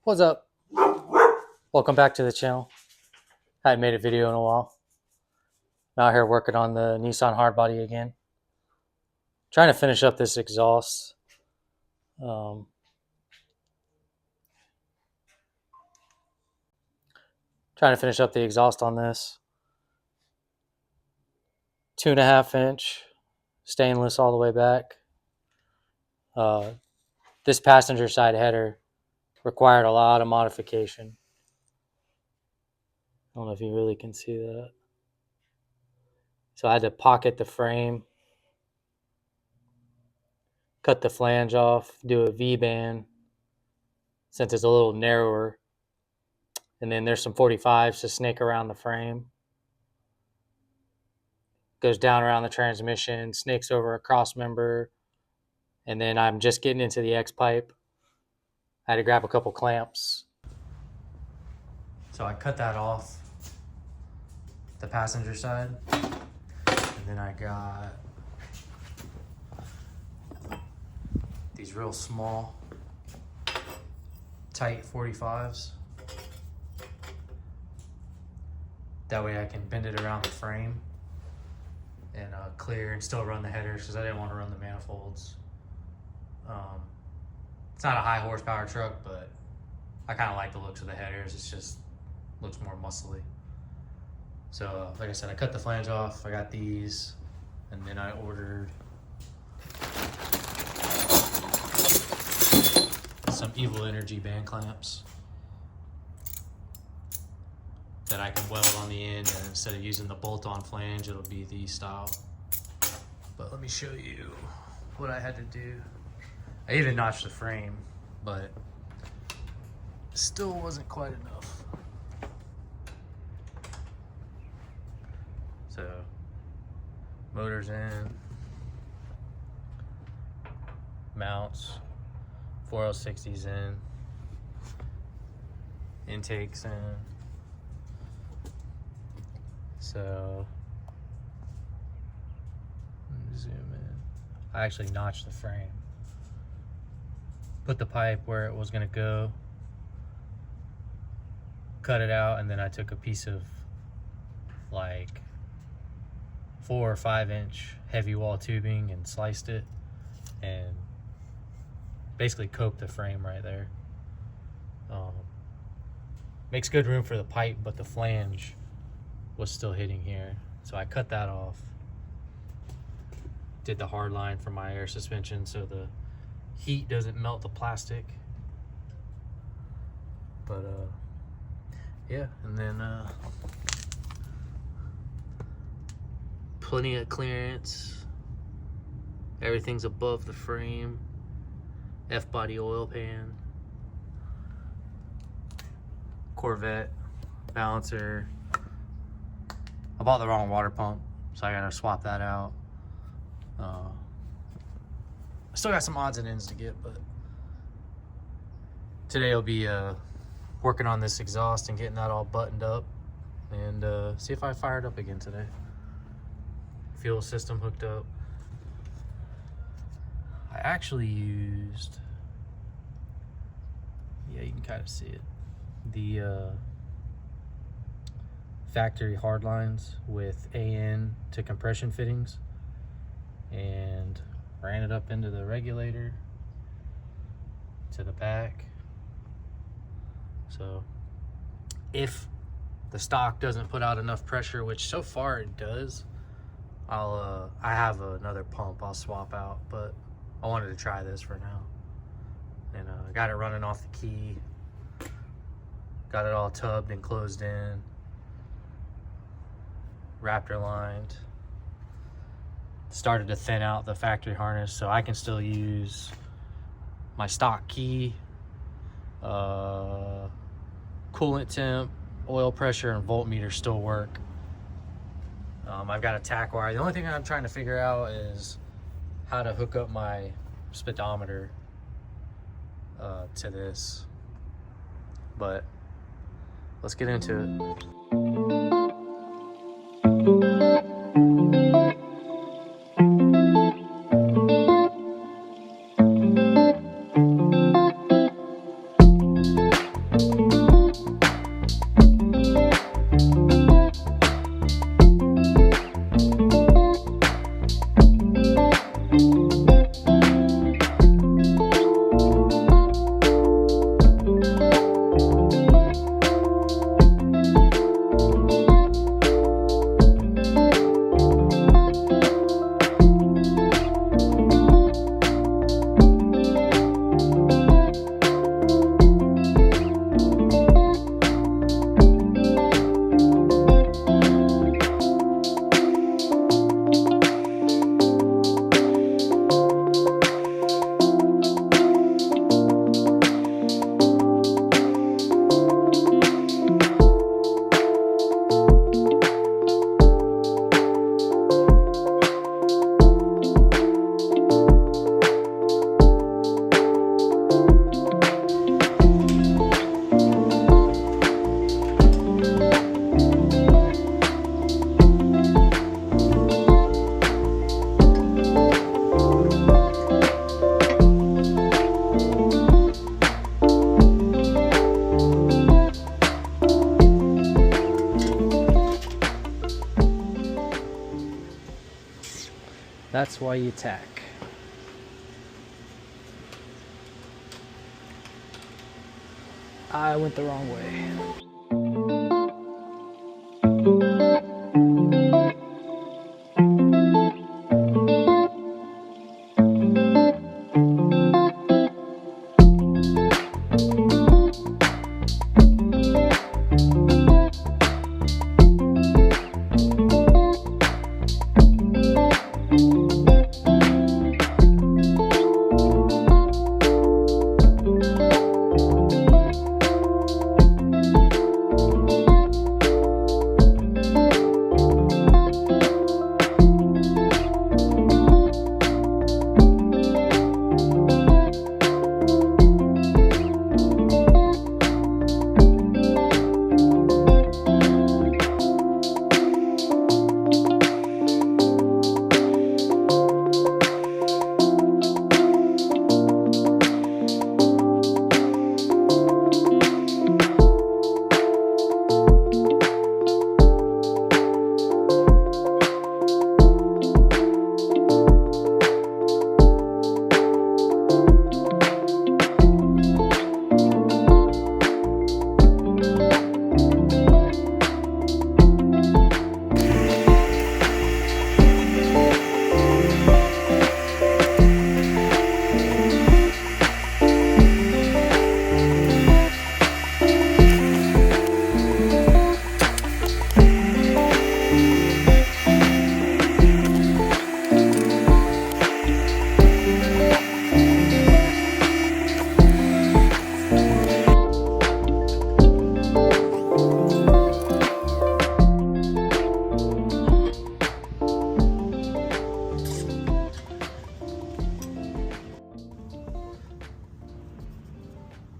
What's up? Welcome back to the channel. I hadn't made a video in a while. I'm out here working on the Nissan hardbody again. Trying to finish up this exhaust. Trying to finish up the exhaust on this. 2.5-inch stainless all the way back. This passenger side header required a lot of modification. I don't know if you really can see that. So I had to pocket the frame, cut the flange off, do a V-band since it's a little narrower. And then there's some 45s to snake around the frame. Goes down around the transmission, snakes over a cross member. And then I'm just getting into the X pipe. I had to grab a couple clamps. So I cut that off the passenger side. And then I got these real small, tight 45s. That way I can bend it around the frame and clear and still run the headers because I didn't want to run the manifolds. It's not a high horsepower truck, but I kind of like the looks of the headers. It's just looks more muscly. So like I said, I cut the flange off. I got these, and then I ordered some Evil Energy band clamps that I can weld on the end, and instead of using the bolt-on flange, it'll be the style. But let me show you what I had to do. I even notched the frame, but still wasn't quite enough. So, motor's in, mounts, 4L60's in, intake's in. So, let me zoom in. I actually notched the frame. Put the pipe where it was gonna go, cut it out, and then I took a piece of like 4 or 5-inch heavy wall tubing and sliced it and basically coped the frame right there. Makes good room for the pipe, but the flange was still hitting here. So I cut that off. Did the hard line for my air suspension so the heat doesn't melt the plastic. But yeah, and then plenty of clearance. Everything's above the frame. F-body oil pan. Corvette balancer. I bought the wrong water pump, so I gotta swap that out. I still got some odds and ends to get, but today I'll be working on this exhaust and getting that all buttoned up, and see if I fire it up again today. Fuel system hooked up. I actually used, yeah, you can kind of see it, the factory hard lines with AN to compression fittings, and ran it up into the regulator to the back. So if the stock doesn't put out enough pressure, which so far it does, I have another pump I'll swap out, but I wanted to try this for now. And I got it running off the key, got it all tubbed and closed in, Raptor lined. Started to thin out the factory harness so I can still use my stock key, coolant temp, oil pressure, and voltmeter still work. I've got a tack wire. The only thing I'm trying to figure out is how to hook up my speedometer to this. But let's get into it. why you tack. I went the wrong way.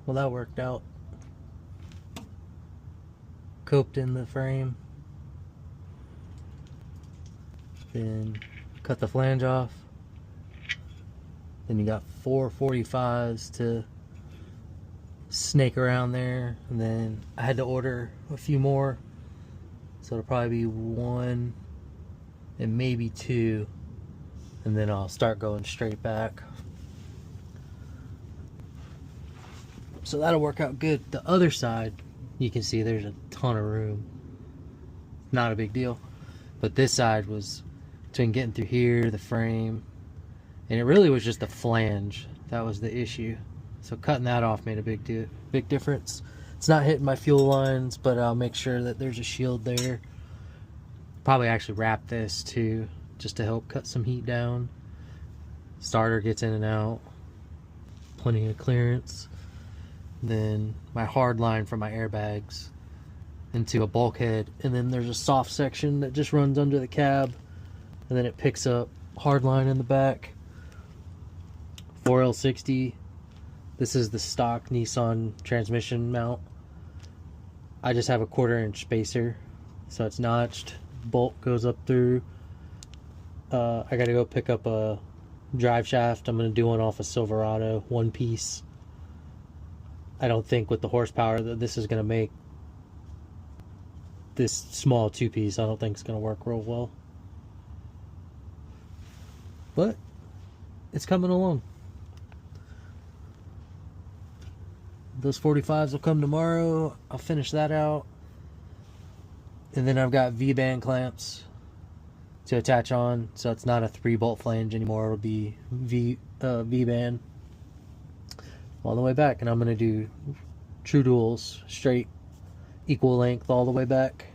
Well, that worked out. Coped in the frame. Then cut the flange off. Then you got 4 45s to snake around there. And then I had to order a few more. So it'll probably be 1 and maybe 2. And then I'll start going straight back. So that'll work out good. The other side, you can see there's a ton of room. Not a big deal. But this side was between getting through here, the frame, and it really was just the flange that was the issue. So cutting that off made a big difference. It's not hitting my fuel lines, but I'll make sure that there's a shield there. Probably actually wrap this too, just to help cut some heat down. Starter gets in and out. Plenty of clearance. Then my hard line for my airbags into a bulkhead, and then there's a soft section that just runs under the cab, and then it picks up hard line in the back. 4L60. This is the stock Nissan transmission mount. I just have a 1/4 inch spacer, so it's notched. Bolt goes up through. I gotta go pick up a drive shaft. I'm gonna do one off a Silverado, 1 piece. I don't think with the horsepower that this is going to make, this small 2-piece, I don't think it's going to work real well. But it's coming along. Those 45s will come tomorrow. I'll finish that out. And then I've got V-band clamps to attach on, so it's not a 3-bolt flange anymore. It'll be V-band all the way back, and I'm going to do true duals, straight, equal length all the way back.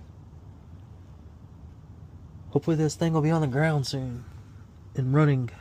Hopefully this thing will be on the ground soon and running.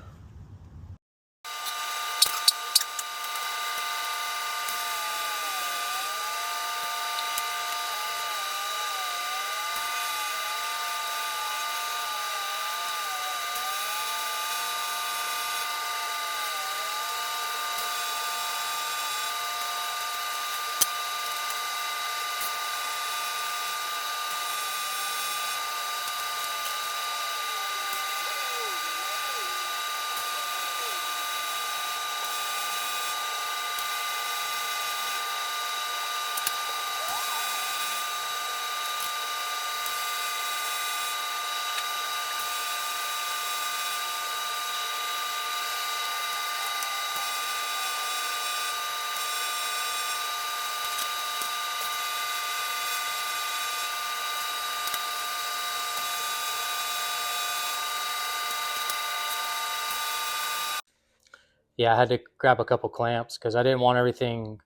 yeah, I had to grab a couple clamps because I didn't want everything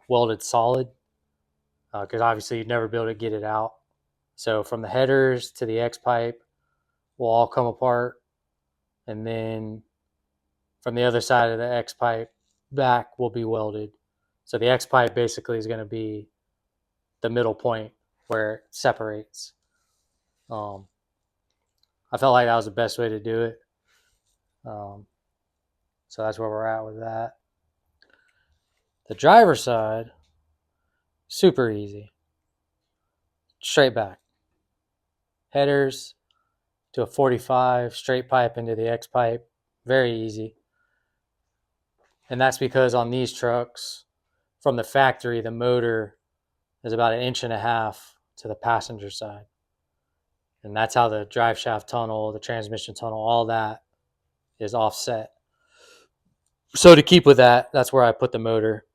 welded solid, because obviously you'd never be able to get it out. So from the headers to the X pipe will all come apart, and then from the other side of the X pipe back will be welded. So the X pipe basically is going to be the middle point where it separates. I felt like that was the best way to do it. So that's where we're at with that. The driver's side, super easy. Straight back. Headers to a 45, straight pipe into the X pipe. Very easy. And that's because on these trucks, from the factory, the motor is about 1.5 inches to the passenger side. And that's how the drive shaft tunnel, the transmission tunnel, all that is offset. So to keep with that, that's where I put the motor,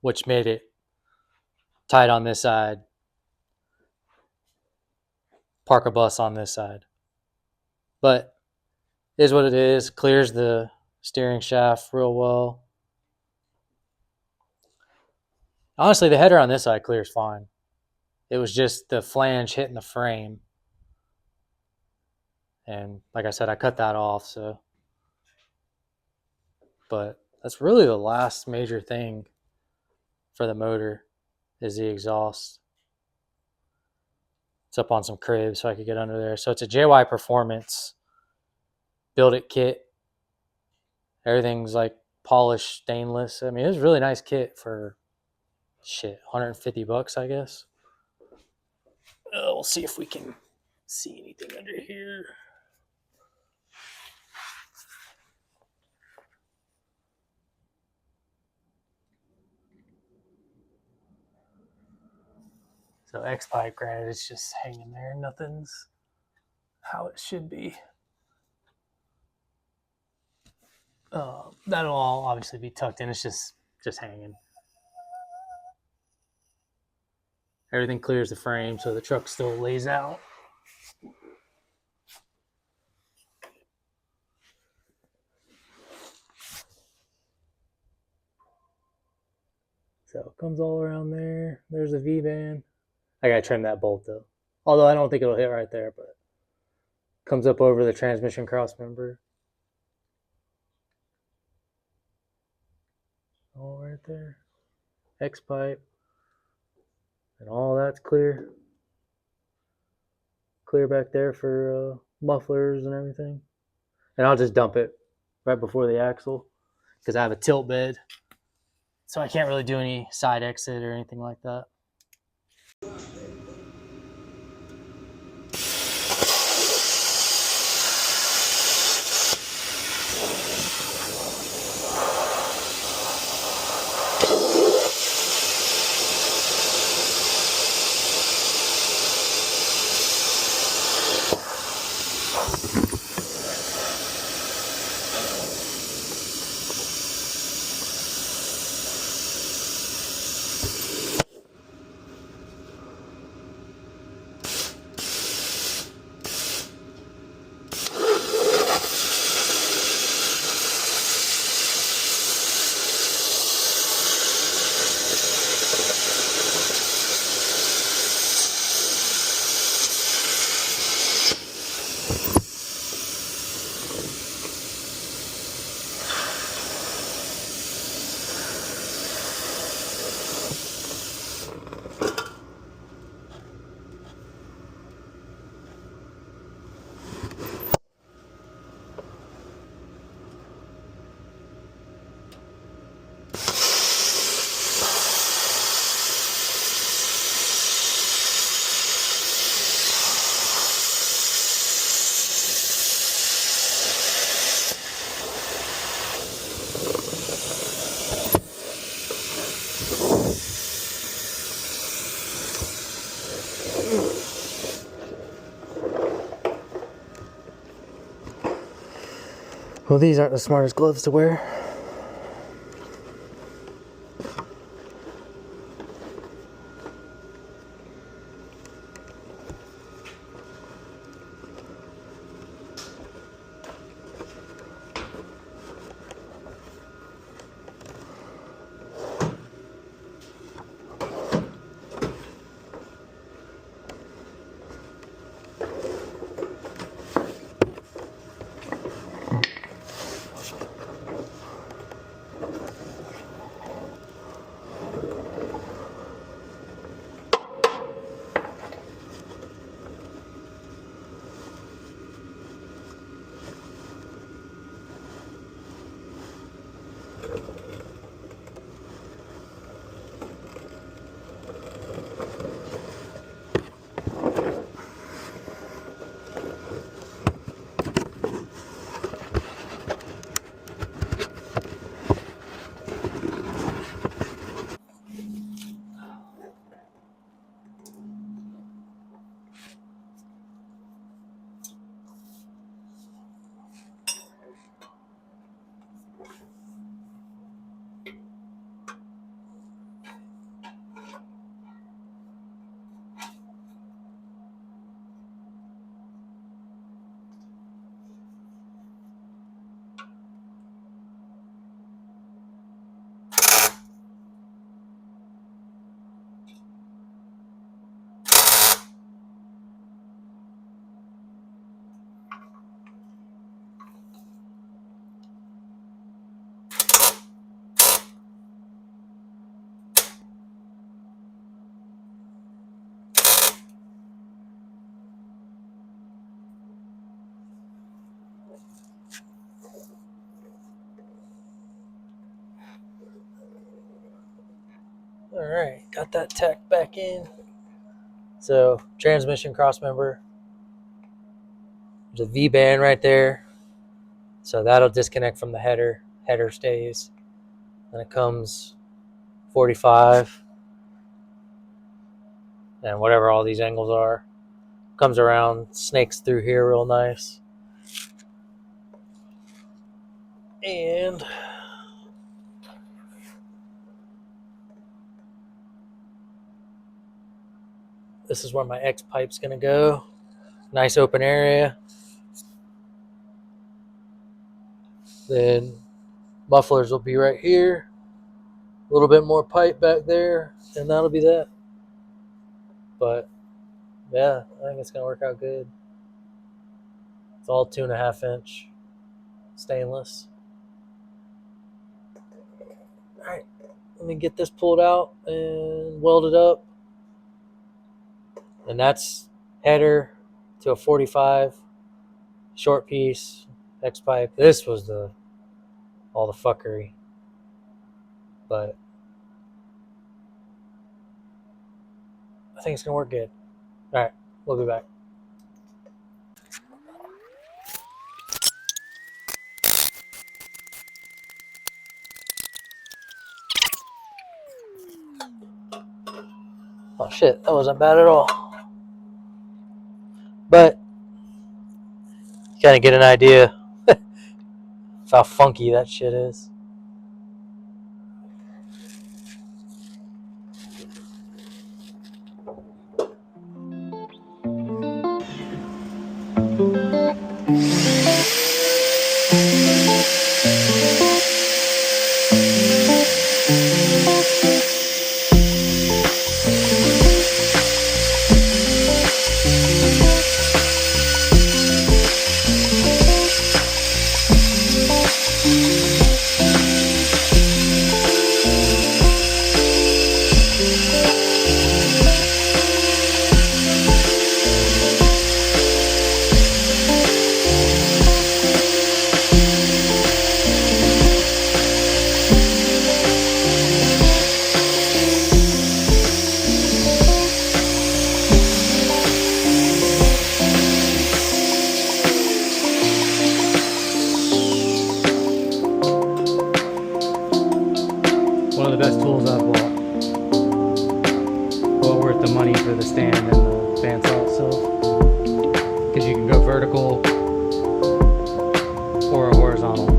which made it tight on this side, park a bus on this side. But it is what it is. Clears the steering shaft real well. Honestly, the header on this side clears fine. It was just the flange hitting the frame. And like I said, I cut that off. So, but that's really the last major thing for the motor is the exhaust. It's up on some cribs so I could get under there. So it's a JY Performance Build It kit. Everything's like polished stainless. I mean, it was a really nice kit for $150, I guess. We'll see if we can see anything under here. So X pipe, granted, it's just hanging there. Nothing's how it should be. That'll all obviously be tucked in. It's just hanging. Everything clears the frame, so the truck still lays out. So it comes all around there. There's a V-band. I gotta trim that bolt though. Although I don't think it'll hit right there, but comes up over the transmission cross member. All right there. X pipe. And all that's clear. Clear back there for mufflers and everything. And I'll just dump it right before the axle because I have a tilt bed. So I can't really do any side exit or anything like that. Well, these aren't the smartest gloves to wear. All right, got that tack back in. So transmission cross member. There's a V band right there. So that'll disconnect from the header. Header stays. Then it comes 45. And whatever all these angles are. Comes around, snakes through here real nice. And this is where my X pipe's gonna go. Nice open area. Then mufflers will be right here. A little bit more pipe back there, and that'll be that. But yeah, I think it's gonna work out good. It's all 2.5 inch stainless. All right, let me get this pulled out and welded up. And that's header to a 45, short piece, X pipe. This was all the fuckery. But I think it's gonna work good. All right, we'll be back. Oh shit, that wasn't bad at all. But you kind of get an idea of how funky that shit is. One of the best tools I've bought. Well worth the money for the stand and the bandsaw itself. Because you can go vertical or horizontal.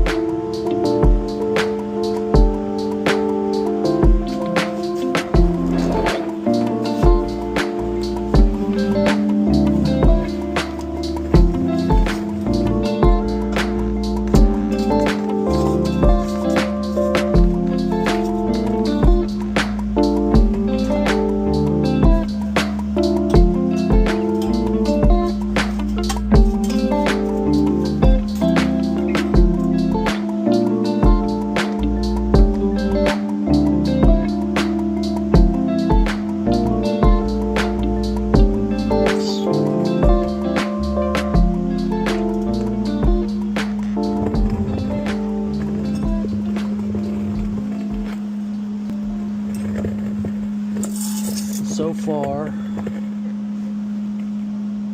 So far,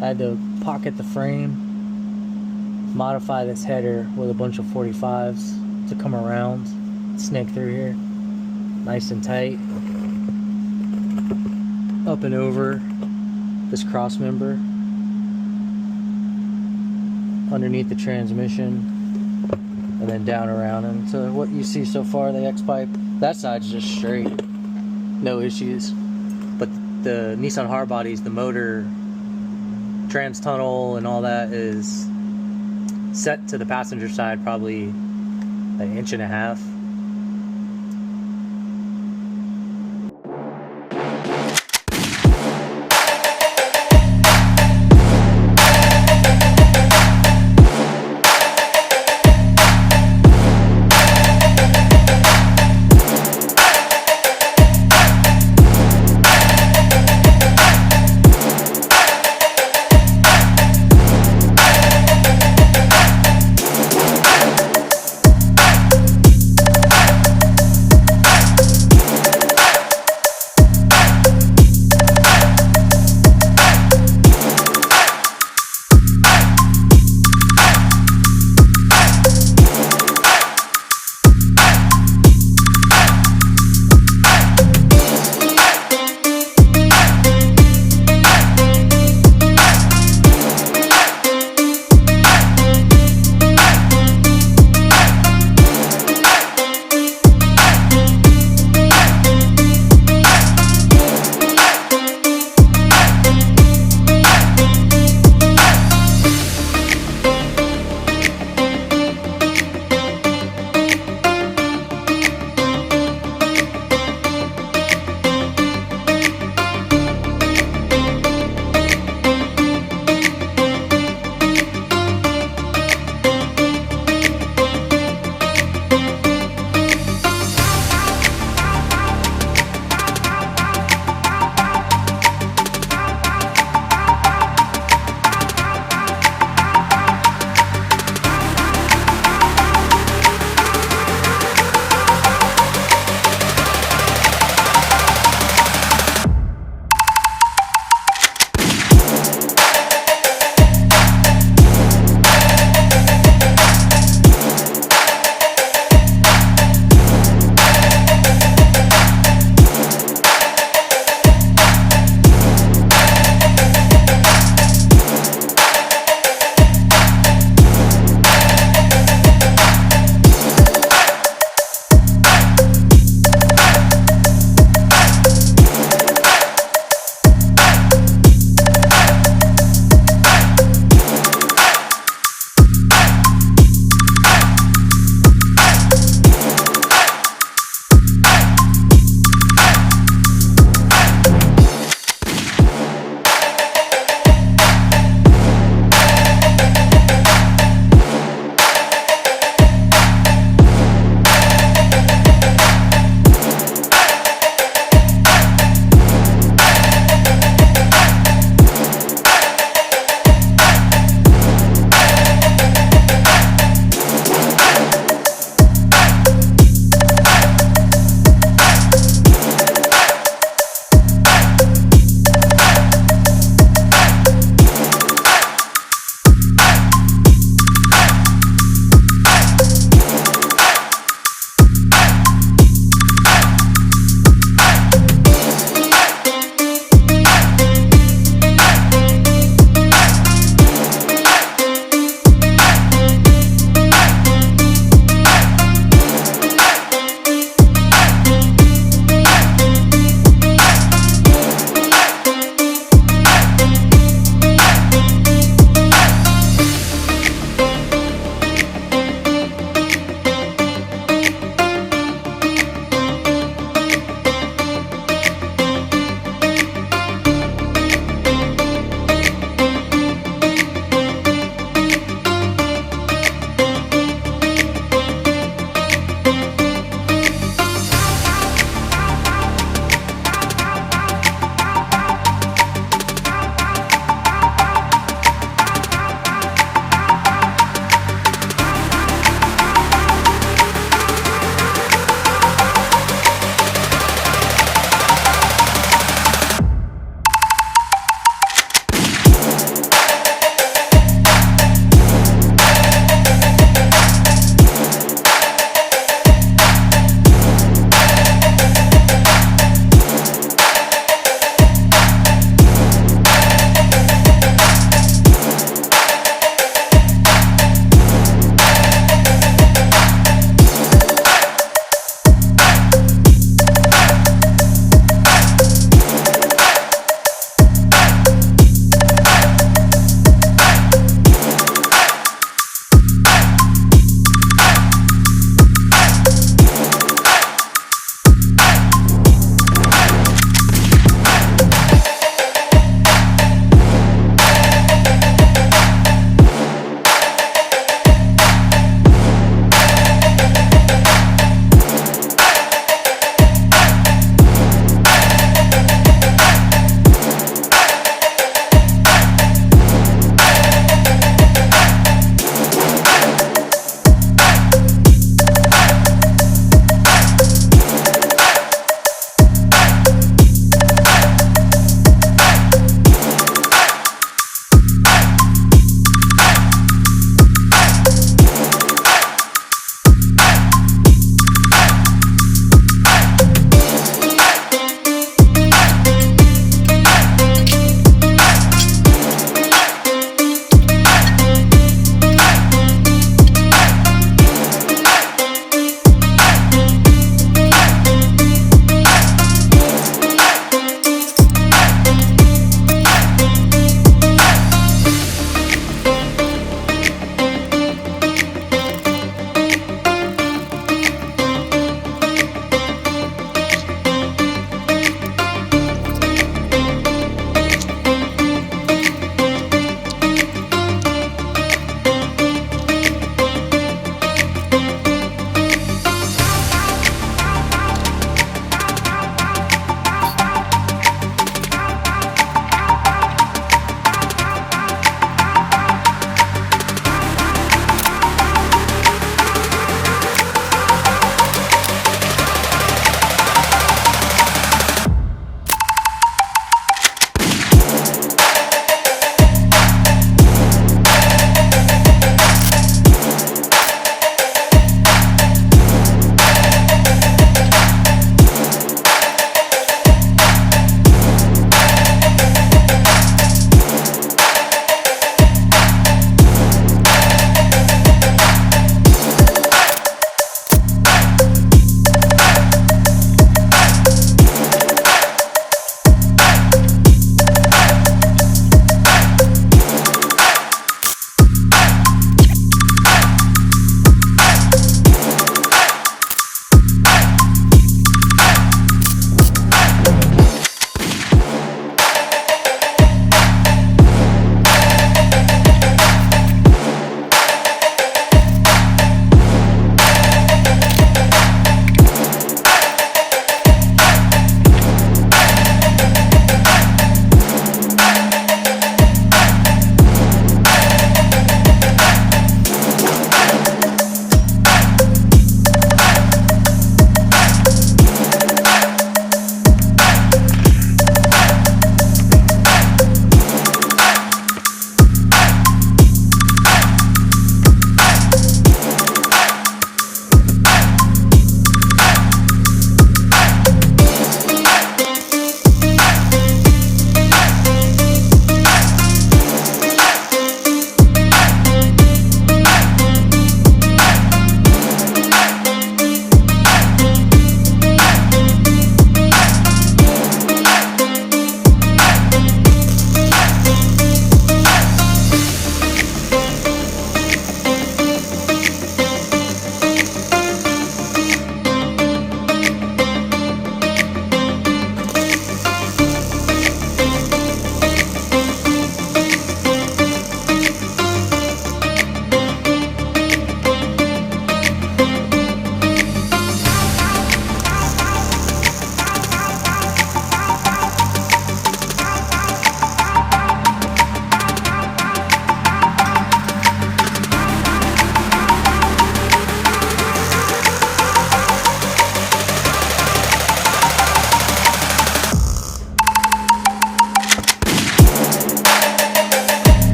I had to pocket the frame, modify this header with a bunch of 45s to come around, snake through here, nice and tight, up and over this cross member, underneath the transmission, and then down around into what you see so far, the X pipe. That side's just straight, no issues. But the Nissan hardbodies, the motor, trans tunnel, and all that is set to the passenger side probably an 1.5 inches.